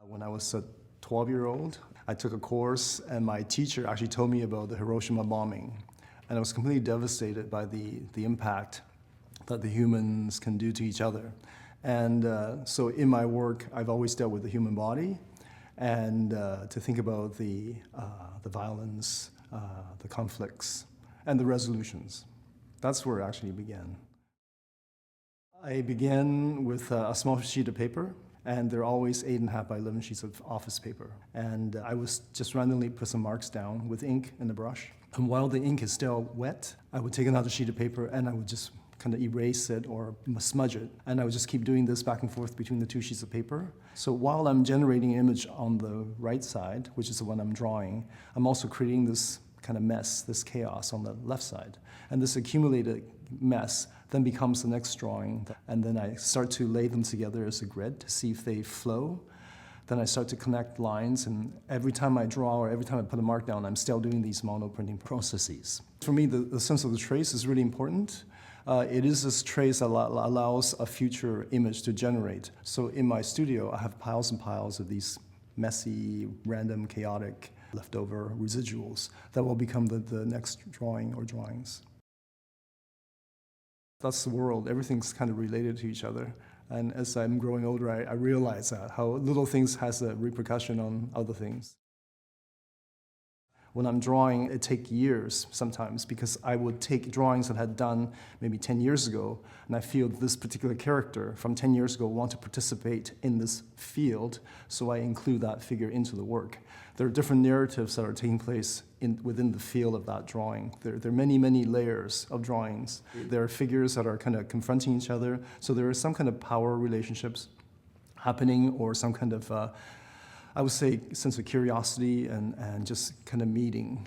When I was a 12-year-old, I took a course and my teacher actually told me about the Hiroshima bombing. And I was completely devastated by the impact that the humans can do to each other. And so in my work, I've always dealt with the human body and to think about the violence, the conflicts, and the resolutions. That's where it actually began. I began with a small sheet of paper, and they're always 8.5 by 11 sheets of office paper. And I was just randomly put some marks down with ink and a brush. And while the ink is still wet, I would take another sheet of paper and I would just kind of erase it or smudge it. And I would just keep doing this back and forth between the two sheets of paper. So while I'm generating an image on the right side, which is the one I'm drawing, I'm also creating this kind of mess, this chaos on the left side. And this accumulated mess then becomes the next drawing. And then I start to lay them together as a grid to see if they flow. Then I start to connect lines, and every time I draw or every time I put a mark down, I'm still doing these monoprinting processes. For me, the sense of the trace is really important. It is this trace that allows a future image to generate. So in my studio, I have piles and piles of these messy, random, chaotic, leftover residuals that will become the next drawing or drawings. That's the world. Everything's kind of related to each other. And as I'm growing older, I realize that, how little things has a repercussion on other things. When I'm drawing, it takes years sometimes because I would take drawings that I had done maybe 10 years ago, and I feel this particular character from 10 years ago want to participate in this field, so I include that figure into the work. There are different narratives that are taking place within the field of that drawing. There are many, many layers of drawings. There are figures that are kind of confronting each other, so there are some kind of power relationships happening, or some kind of I would say sense of curiosity and just kind of meeting.